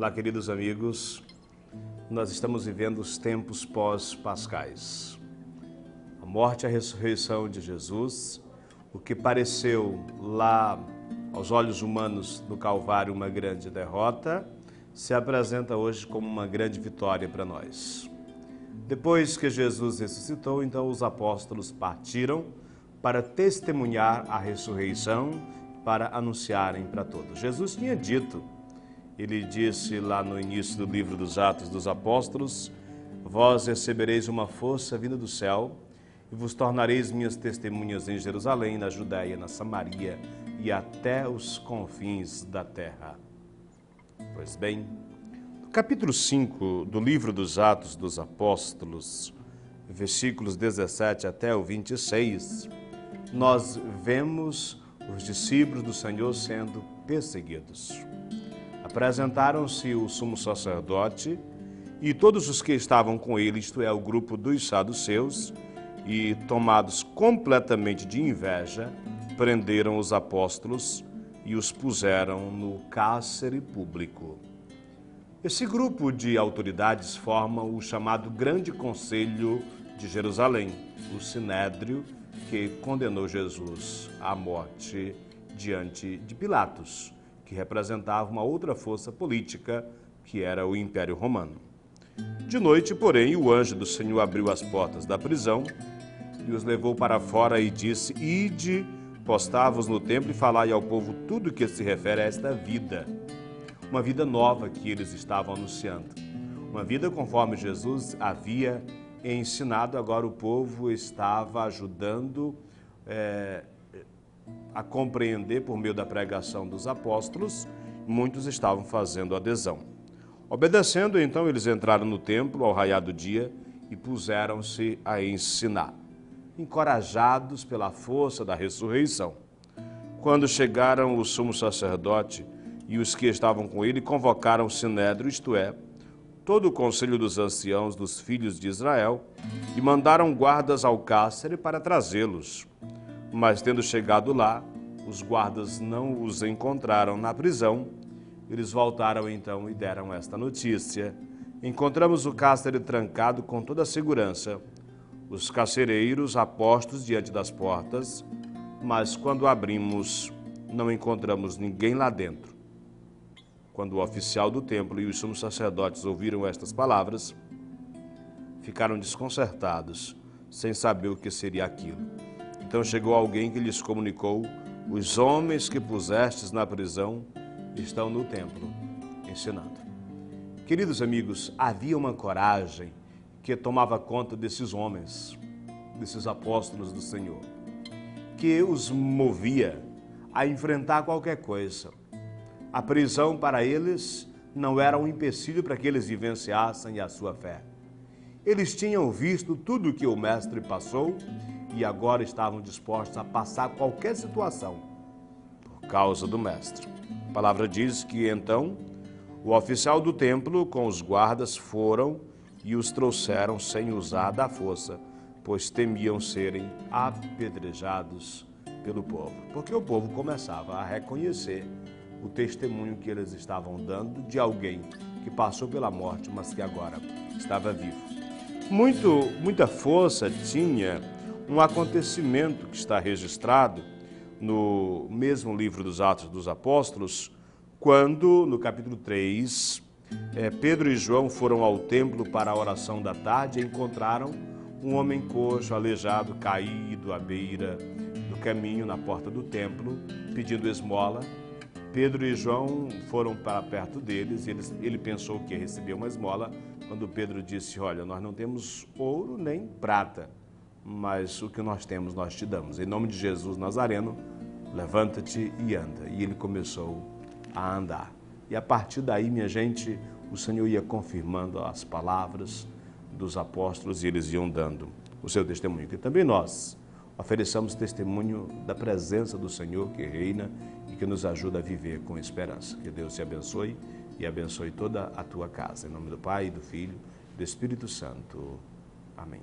Olá, queridos amigos. Nós estamos vivendo os tempos pós-pascais. A morte e a ressurreição de Jesus, o que pareceu lá aos olhos humanos no Calvário uma grande derrota, se apresenta hoje como uma grande vitória para nós. Depois que Jesus ressuscitou, então os apóstolos partiram para testemunhar a ressurreição, para anunciarem para todos. Jesus tinha dito, ele disse lá no início do livro dos Atos dos Apóstolos: vós recebereis uma força vinda do céu e vos tornareis minhas testemunhas em Jerusalém, na Judéia, na Samaria e até os confins da terra. Pois bem, no capítulo 5 do livro dos Atos dos Apóstolos, versículos 17 até o 26, nós vemos os discípulos do Senhor sendo perseguidos. Apresentaram-se o sumo sacerdote e todos os que estavam com ele, isto é, o grupo dos saduceus, e tomados completamente de inveja, prenderam os apóstolos e os puseram no cárcere público. Esse grupo de autoridades forma o chamado Grande Conselho de Jerusalém, o Sinédrio, que condenou Jesus à morte diante de Pilatos, que representava uma outra força política, que era o Império Romano. De noite, porém, o anjo do Senhor abriu as portas da prisão e os levou para fora e disse: ide, postai-vos no templo e falai ao povo tudo o que se refere a esta vida. Uma vida nova que eles estavam anunciando. Uma vida conforme Jesus havia ensinado, agora o povo estava ajudando a compreender por meio da pregação dos apóstolos. Muitos estavam fazendo adesão. Obedecendo, então, eles entraram no templo ao raiar do dia e puseram-se a ensinar, encorajados pela força da ressurreição. Quando chegaram o sumo sacerdote e os que estavam com ele, convocaram o sinédrio, isto é, todo o conselho dos anciãos dos filhos de Israel, e mandaram guardas ao cárcere para trazê-los. Mas, tendo chegado lá, os guardas não os encontraram na prisão. Eles voltaram então e deram esta notícia: encontramos o cárcere trancado com toda a segurança, os carcereiros apostos diante das portas, mas quando abrimos, não encontramos ninguém lá dentro. Quando o oficial do templo e os sumos sacerdotes ouviram estas palavras, ficaram desconcertados, sem saber o que seria aquilo. Então chegou alguém que lhes comunicou: os homens que pusestes na prisão estão no templo, ensinando. Queridos amigos, havia uma coragem que tomava conta desses homens, desses apóstolos do Senhor, que os movia a enfrentar qualquer coisa. A prisão para eles não era um empecilho para que eles vivenciassem a sua fé. Eles tinham visto tudo o que o Mestre passou e agora estavam dispostos a passar qualquer situação por causa do Mestre. A palavra diz que então o oficial do templo com os guardas foram e os trouxeram sem usar da força, pois temiam serem apedrejados pelo povo, porque o povo começava a reconhecer o testemunho que eles estavam dando de alguém que passou pela morte, mas que agora estava vivo. Muita força tinha um acontecimento que está registrado no mesmo livro dos Atos dos Apóstolos, quando, no capítulo 3, Pedro e João foram ao templo para a oração da tarde e encontraram um homem coxo, aleijado, caído à beira do caminho, na porta do templo, pedindo esmola. Pedro e João foram para perto deles e ele pensou que ia receber uma esmola, quando Pedro disse: olha, nós não temos ouro nem prata, mas o que nós temos nós te damos. Em nome de Jesus Nazareno, levanta-te e anda. E ele começou a andar. E a partir daí, minha gente, o Senhor ia confirmando as palavras dos apóstolos e eles iam dando o seu testemunho. E também nós ofereçamos testemunho da presença do Senhor que reina e que nos ajuda a viver com esperança. Que Deus te abençoe e abençoe toda a tua casa. Em nome do Pai, do Filho e do Espírito Santo. Amém.